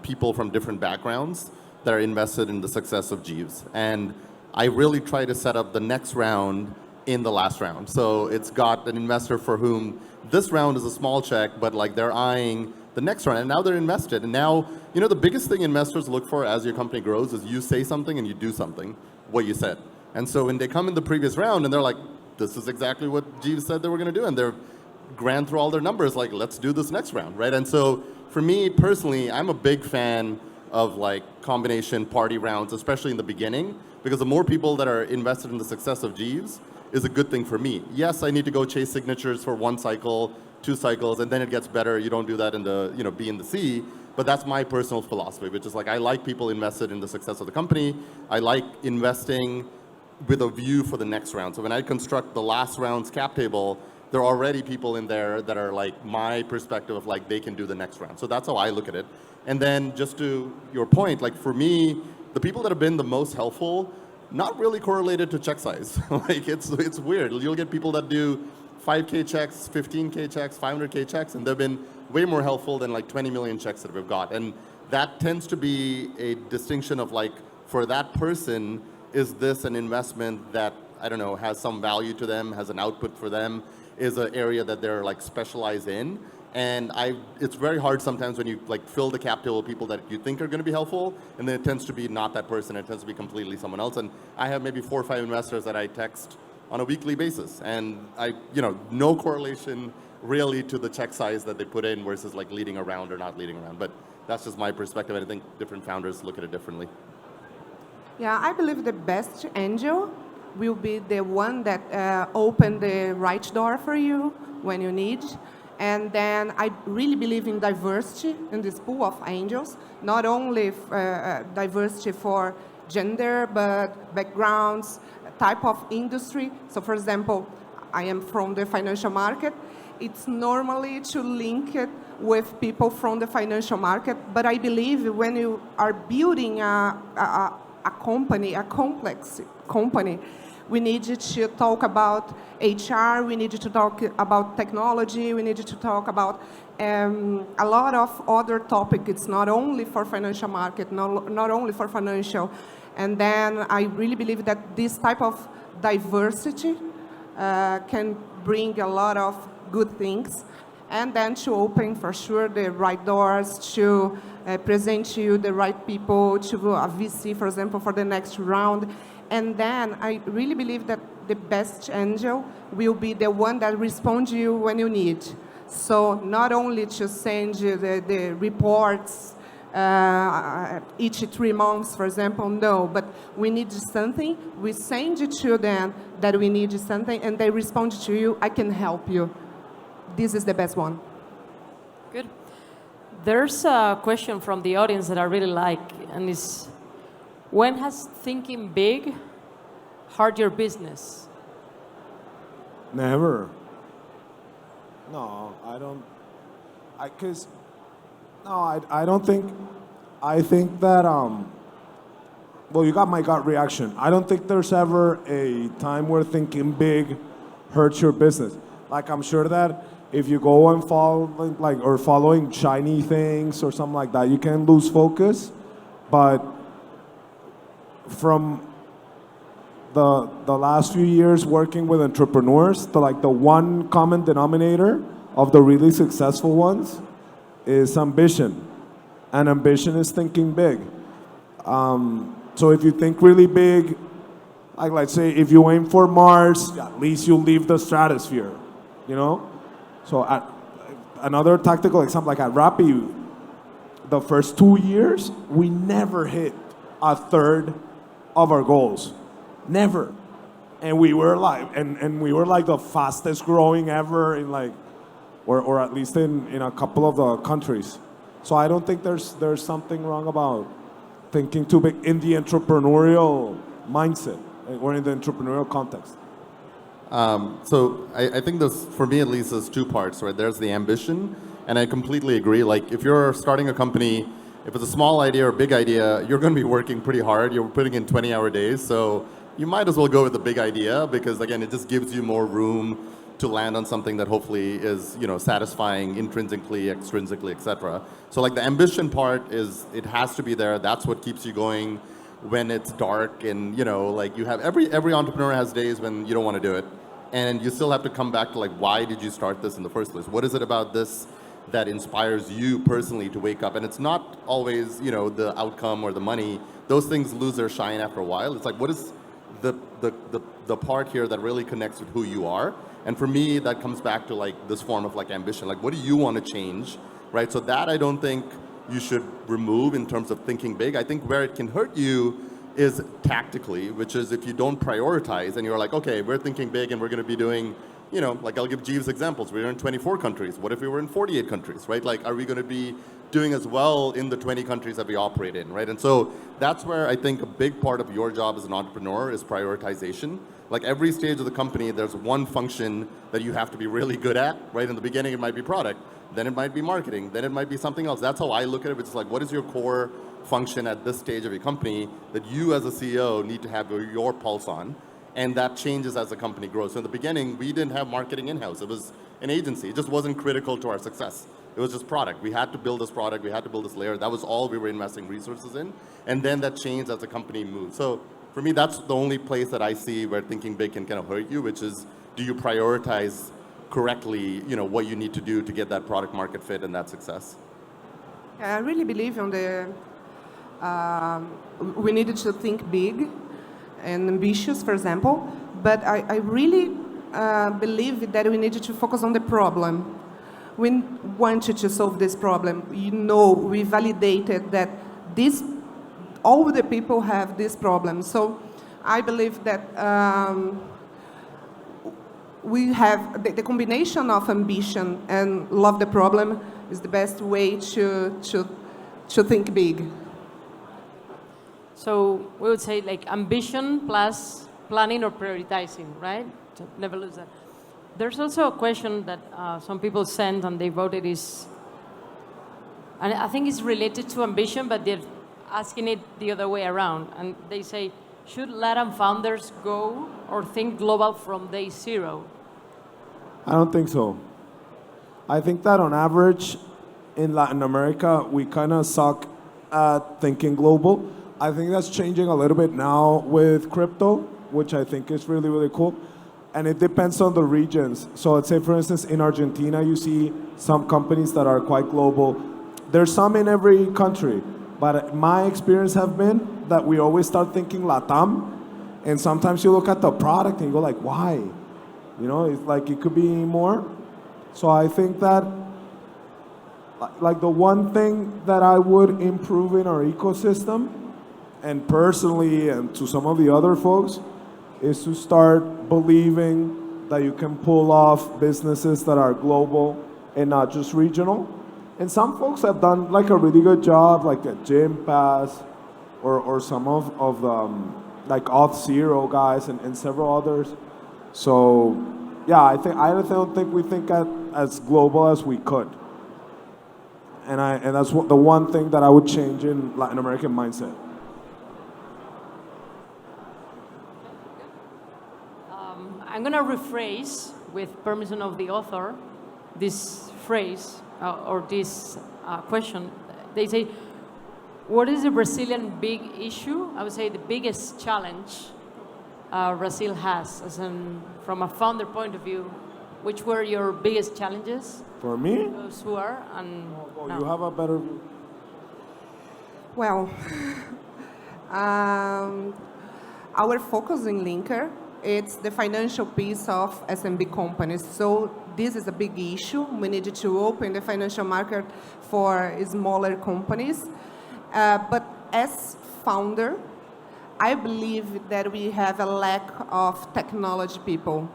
Speaker 3: people from different backgrounds that are invested in the success of Jeeves. And I really try to set up the next round in the last round. So it's got an investor for whom this round is a small check, but like they're eyeing the next round, and now they're invested. And now, you know, the biggest thing investors look for as your company grows is you say something and you do something, what you said. And so when they come in the previous round and they're like, this is exactly what Jeeves said they were going to do, and they're ran through all their numbers, like, let's do this next round, right? And so for me personally, I'm a big fan of like combination party rounds, especially in the beginning, because the more people that are invested in the success of Jeeves is a good thing for me. Yes, I need to go chase signatures for 1 cycle, 2 cycles, and then it gets better. You don't do that in the, you know, B and the C, but that's my personal philosophy, which is like, I like people invested in the success of the company. I like investing with a view for the next round. So when I construct the last round's cap table, there are already people in there that are like my perspective of like, they can do the next round. So that's how I look at it. And then just to your point, like for me, the people that have been the most helpful, not really correlated to check size. Like it's weird. You'll get people that do 5K checks, 15K checks, 500K checks, and they've been way more helpful than like 20 million checks that we've got. And that tends to be a distinction of like, for that person, is this an investment that, I don't know, has some value to them, has an output for them, is an area that they're like specialized in. And it's very hard sometimes when you like fill the cap table with people that you think are going to be helpful, and then it tends to be not that person, it tends to be completely someone else. And I have maybe 4 or 5 investors that I text on a weekly basis, and no correlation really to the check size that they put in versus like leading around or not leading around. But that's just my perspective, and I think different founders look at it differently.
Speaker 2: Yeah, I believe the best angel will be the one that open the right door for you when you need. And then I really believe in diversity in this pool of angels, not only diversity for gender, but backgrounds, type of industry. So for example, I am from the financial market. It's normally to link it with people from the financial market, but I believe when you are building a company, a complex company, we need to talk about HR, we need to talk about technology, we need to talk about a lot of other topics. It's not only for financial market, not only for financial. And then I really believe that this type of diversity can bring a lot of good things. And then to open, for sure, the right doors, to present to you the right people, to a VC, for example, for the next round. And then I really believe that the best angel will be the one that responds you when you need. So not only to send you the reports each 3 months, for example, no, but we need something, we send it to them that we need something, and they respond to you, I can help you. This is the best one.
Speaker 1: Good. There's a question from the audience that I really like, and is, when has thinking big hurt your business?
Speaker 4: Never. No, I don't. I don't think. I think that well, you got my gut reaction. I don't think there's ever a time where thinking big hurts your business. Like, I'm sure that if you go and following shiny things or something like that, you can lose focus. But from the last few years working with entrepreneurs, the one common denominator of the really successful ones is ambition. And ambition is thinking big. So if you think really big, like let's say if you aim for Mars, at least you'll leave the stratosphere, you know? So another tactical example, like at Rappi, the first 2 years, we never hit a third of our goals. Never. And we were like the fastest growing ever in or at least in a couple of the countries. So I don't think there's something wrong about thinking too big in the entrepreneurial mindset or in the entrepreneurial context.
Speaker 3: So I think this, for me at least, there's 2 parts, right? There's the ambition, and I completely agree. Like, if you're starting a company, if it's a small idea or a big idea, you're going to be working pretty hard. You're putting in 20-hour days, so you might as well go with the big idea because, again, it just gives you more room to land on something that hopefully is, satisfying intrinsically, extrinsically, etc. So, like, the ambition part is, it has to be there. That's what keeps you going when it's dark, and you have every entrepreneur has days when you don't want to do it, and you still have to come back to why did you start this in the first place? What is it about this that inspires you personally to wake up? And it's not always the outcome or the money. Those things lose their shine after a while. It's like, what is the part here that really connects with who you are? And for me, that comes back to this form of ambition. What do you want to change, right? So that I don't think you should remove in terms of thinking big. I think where it can hurt you is tactically, which is if you don't prioritize and you're like, okay, we're thinking big and we're going to be doing, I'll give Jeeves examples. We're in 24 countries. What if we were in 48 countries, right? Are we going to be doing as well in the 20 countries that we operate in, right? And so that's where I think a big part of your job as an entrepreneur is prioritization. Every stage of the company, there's one function that you have to be really good at, right? In the beginning, it might be product, then it might be marketing, then it might be something else. That's how I look at it. It's what is your core function at this stage of your company that you as a CEO need to have your pulse on? And that changes as the company grows. So in the beginning, we didn't have marketing in-house. It was an agency. It just wasn't critical to our success. It was just product. We had to build this product. We had to build this layer. That was all we were investing resources in. And then that changed as the company moved. So for me, that's the only place that I see where thinking big can kind of hurt you, which is, do you prioritize correctly, what you need to do to get that product market fit and that success?
Speaker 2: I really believe on we needed to think big and ambitious, for example, but I really believe that we needed to focus on the problem. We wanted to solve this problem. We validated that all the people have this problem. So I believe that we have the combination of ambition and love the problem is the best way to think big.
Speaker 1: So we would say ambition plus planning or prioritizing, right? So never lose that. There's also a question that some people sent and they voted is, and I think it's related to ambition, but they're asking it the other way around. And they say, should Latam founders go or think global from day 0?
Speaker 4: I don't think so. I think that on average, in Latin America, we kind of suck at thinking global. I think that's changing a little bit now with crypto, which I think is really, really cool. And it depends on the regions. So let's say, for instance, in Argentina, you see some companies that are quite global. There's some in every country. But my experience have been that we always start thinking Latam, And sometimes you look at the product and you go like, why? You know, it's like it could be more. So I think that like the one thing that I would improve in our ecosystem, and personally and to some of the other folks, is to start believing that you can pull off businesses that are global and not just regional. And some folks have done like a really good job, like at Gym Pass or some of the like Auth0 guys and several others. So yeah, I don't think we think as global as we could. And that's the one thing that I would change in Latin American mindset.
Speaker 1: I'm going to rephrase, with permission of the author, this phrase or this question. They say, what is the Brazilian big issue? I would say the biggest challenge Brazil has, from a founder point of view. Which were your biggest challenges?
Speaker 4: For me?
Speaker 1: Those who are and no.
Speaker 4: You have a better.
Speaker 2: Well, our focus in Linker, it's the financial piece of SMB companies. So this is a big issue. We need to open the financial market for smaller companies. But as founder, I believe that we have a lack of technology people.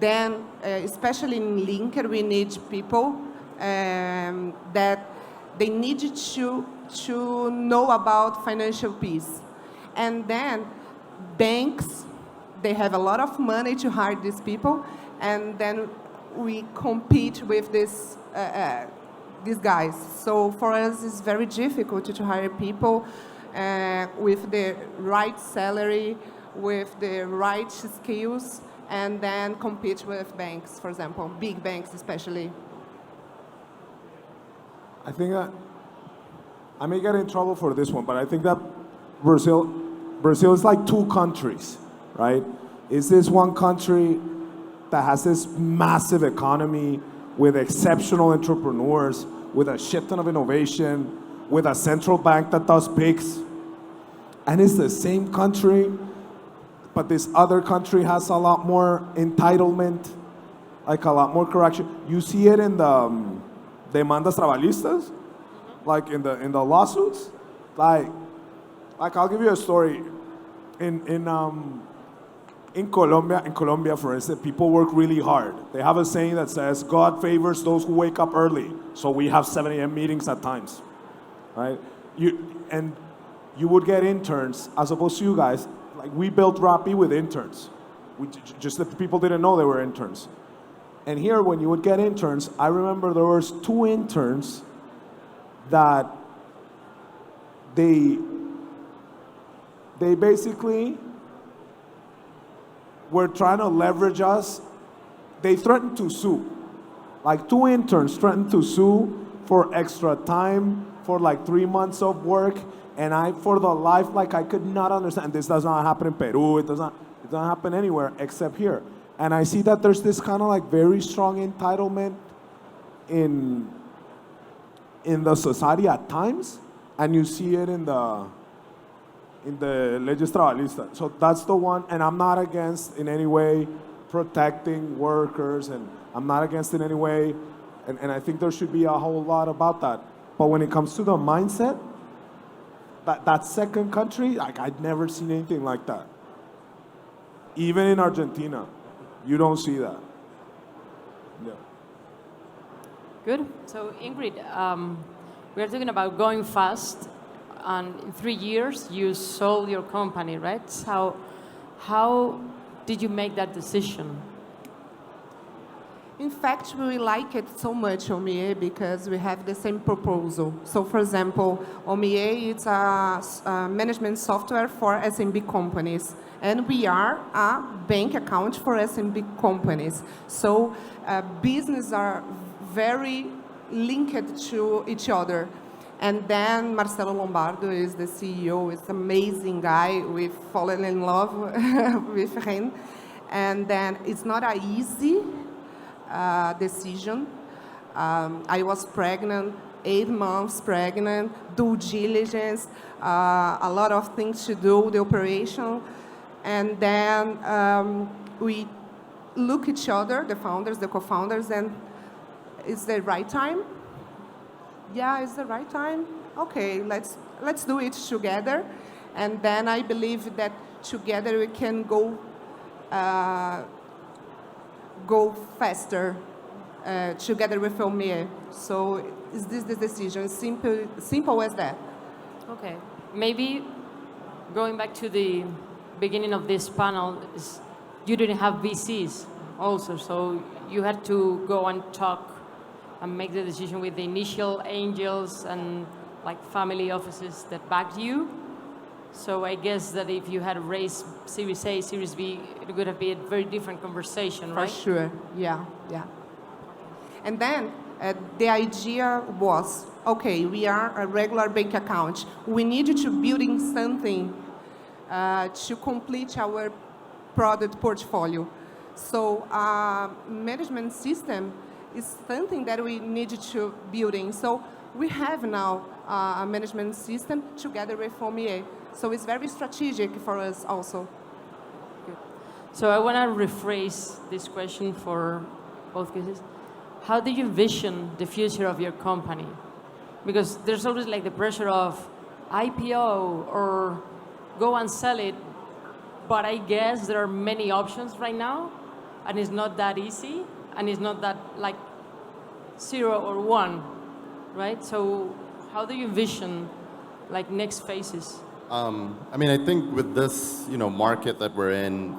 Speaker 2: Then, especially in Linker, we need people that they need to know about financial piece. And then banks, they have a lot of money to hire these people, and then we compete with these guys. So for us, it's very difficult to hire people with the right salary, with the right skills, and then compete with banks, for example, big banks especially.
Speaker 4: I think I may get in trouble for this one, but I think that Brazil is like two countries, right? It's this one country that has this massive economy with exceptional entrepreneurs, with a shit ton of innovation, with a central bank that does PICs. And it's the same country, but this other country has a lot more entitlement, like a lot more correction. You see it in the demandas trabalhistas, like in the lawsuits. Like I'll give you a story. In Colombia, for instance, people work really hard. They have a saying that says, "God favors those who wake up early." So we have 7 a.m. meetings at times, right? You would get interns, as opposed to you guys. Like we built Rappi with interns. Just the people didn't know they were interns. And here, when you would get interns, I remember there was 2 interns that they basically were trying to leverage us. They threatened to sue. Like 2 interns threatened to sue for extra time, for like 3 months of work. And for the life, like I could not understand. This does not happen in Peru. It doesn't happen anywhere except here. And I see that there's this kind of like very strong entitlement in the society at times, and you see it in the leyes trabalhistas. So that's the one, and I'm not against in any way protecting workers, and I'm not against in any way, and I think there should be a whole lot about that. But when it comes to the mindset, that second country, like I'd never seen anything like that. Even in Argentina, you don't see that. Yeah.
Speaker 1: Good. So Ingrid, we are talking about going fast, and in 3 years you sold your company, right? So how did you make that decision?
Speaker 2: In fact, we like it so much, OMIE, because we have the same proposal. So, for example, OMIE is a management software for SMB companies, and we are a bank account for SMB companies. So, businesses are very linked to each other. And then Marcelo Lombardo is the CEO, is an amazing guy. We've fallen in love with him. And then it's not an easy decision. I was pregnant, 8 months pregnant, due diligence, a lot of things to do, the operation. And then we look each other, the founders, the co-founders, and is the right time? Yeah, it's the right time. Okay, let's do it together. And then I believe that together we can go faster together with Filmier. So is this the decision? Simple as that.
Speaker 1: Okay. Maybe going back to the beginning of this panel, is you didn't have VCs also, so you had to go and talk and make the decision with the initial angels and like family offices that backed you. So I guess that if you had raised Series A, Series B, it would have been a very different conversation, right?
Speaker 2: For sure, yeah. And then the idea was, okay, we are a regular bank account. We need to building something to complete our product portfolio. So management system is something that we need to building. So we have now a management system together with Filmier. So it's very strategic for us also.
Speaker 1: Good. So I want to rephrase this question for both cases. How do you envision the future of your company? Because there's always like the pressure of IPO or go and sell it, but I guess there are many options right now, and it's not that easy, and it's not that like 0 or 1, right? So how do you envision like next phases?
Speaker 3: I mean, I think with this, market that we're in,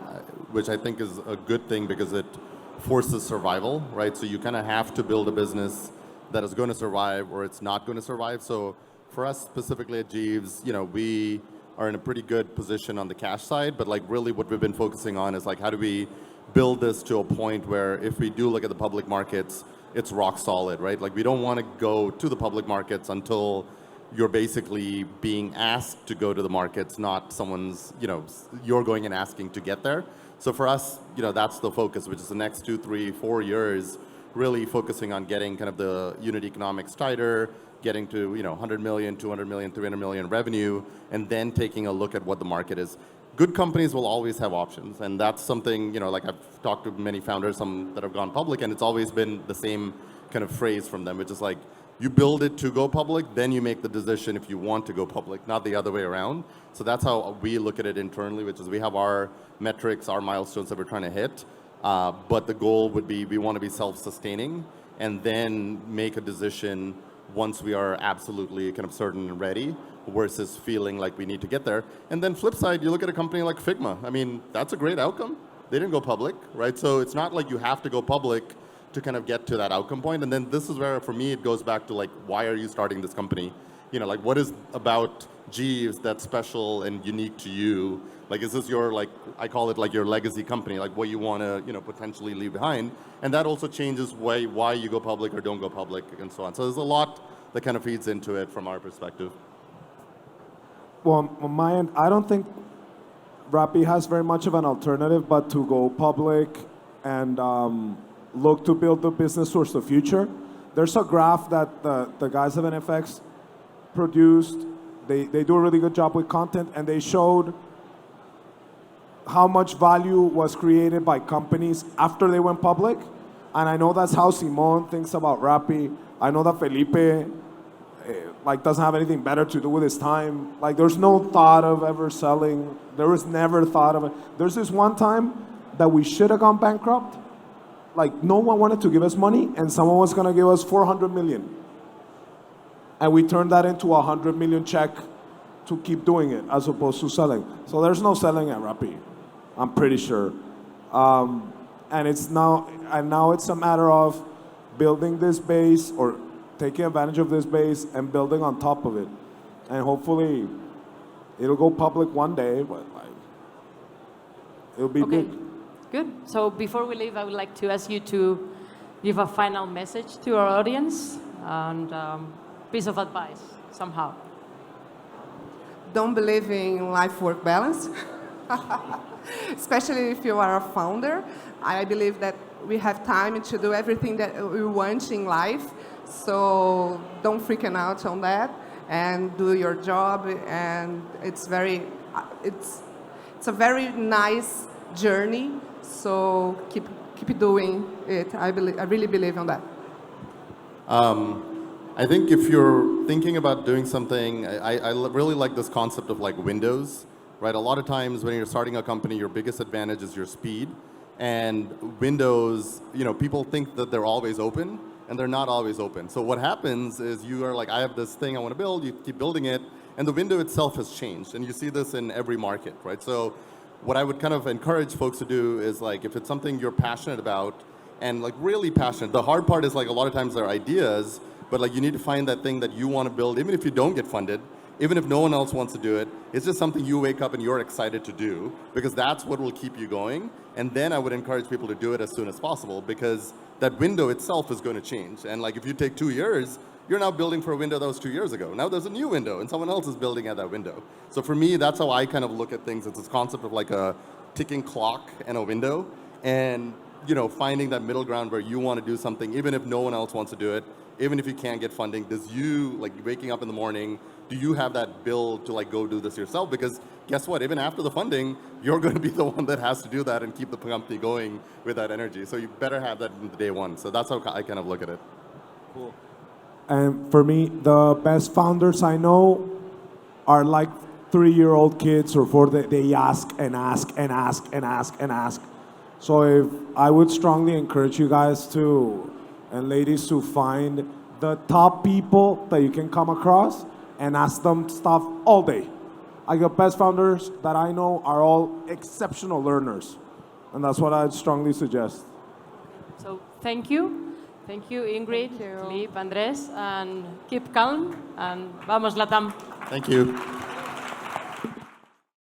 Speaker 3: which I think is a good thing because it forces survival, right? So you kind of have to build a business that is going to survive or it's not going to survive. So for us specifically at Jeeves, we are in a pretty good position on the cash side, but like really what we've been focusing on is like how do we build this to a point where if we do look at the public markets, it's rock solid, right? Like we don't want to go to the public markets until you're basically being asked to go to the markets, not someone's, you're going and asking to get there. So for us, that's the focus, which is the next 2, 3, 4 years, really focusing on getting kind of the unit economics tighter, getting to 100 million, 200 million, 300 million revenue, and then taking a look at what the market is. Good companies will always have options, and that's something, like I've talked to many founders, some that have gone public, and it's always been the same kind of phrase from them, which is like, you build it to go public, then you make the decision if you want to go public, not the other way around. So that's how we look at it internally, which is we have our metrics, our milestones that we're trying to hit, but the goal would be we want to be self-sustaining and then make a decision once we are absolutely kind of certain and ready versus feeling like we need to get there. And then flip side, you look at a company like Figma. I mean, that's a great outcome. They didn't go public, right? So it's not like you have to go public to kind of get to that outcome point. And then this is where, for me, it goes back to like, why are you starting this company? Like what is about Jeeves that's special and unique to you? Like, is this your, like, I call it like your legacy company, like what you want to, potentially leave behind? And that also changes why you go public or don't go public and so on. So there's a lot that kind of feeds into it from our perspective.
Speaker 4: Well, on my end, I don't think Rappi has very much of an alternative but to go public and look to build the business towards the future. There's a graph that the guys of NFX produced. They do a really good job with content, and they showed how much value was created by companies after they went public. And I know that's how Simon thinks about Rappi. I know that Felipe doesn't have anything better to do with his time. Like, there's no thought of ever selling. There was never thought of it. There's this one time that we should have gone bankrupt. Like, no one wanted to give us money, and someone was going to give us 400 million. And we turned that into a 100 million check to keep doing it, as opposed to selling. So there's no selling at Rappi, I'm pretty sure. And now it's a matter of building this base or taking advantage of this base and building on top of it. And hopefully it'll go public one day, but it'll be big.
Speaker 1: Good. So before we leave, I would like to ask you to give a final message to our audience and piece of advice somehow.
Speaker 2: Don't believe in life-work balance, especially if you are a founder. I believe that we have time to do everything that we want in life, so don't freaking out on that and do your job. And it's it's a very nice journey. So keep doing it. I really believe on that.
Speaker 3: I think if you're thinking about doing something, I really like this concept of like windows, right? A lot of times when you're starting a company, your biggest advantage is your speed. And windows, people think that they're always open, and they're not always open. So what happens is you are like, I have this thing I want to build, you keep building it, and the window itself has changed. And you see this in every market, right? So what I would kind of encourage folks to do is like, if it's something you're passionate about, and like really passionate, the hard part is like a lot of times they're ideas, but like you need to find that thing that you want to build, even if you don't get funded, even if no one else wants to do it, it's just something you wake up and you're excited to do, because that's what will keep you going. And then I would encourage people to do it as soon as possible, because that window itself is going to change. And like if you take 2 years, you're now building for a window that was 2 years ago. Now there's a new window, and someone else is building at that window. So for me, that's how I kind of look at things. It's this concept of like a ticking clock and a window, and finding that middle ground where you want to do something, even if no one else wants to do it, even if you can't get funding. Does you, like waking up in the morning, do you have that build to like go do this yourself? Because guess what? Even after the funding, you're going to be the one that has to do that and keep the company going with that energy. So you better have that in the day one. So that's how I kind of look at it.
Speaker 4: Cool. And for me, the best founders I know are like 3-year-old kids or 4 that they ask and ask and ask and ask and ask. So if I would strongly encourage you guys to, and ladies, to find the top people that you can come across and ask them stuff all day. Like the best founders that I know are all exceptional learners. And that's what I'd strongly suggest.
Speaker 1: So thank you. Thank you, Ingrid,
Speaker 2: Thank you.
Speaker 1: Dileep, Andres, and keep calm, and Vamos Latam.
Speaker 3: Thank you.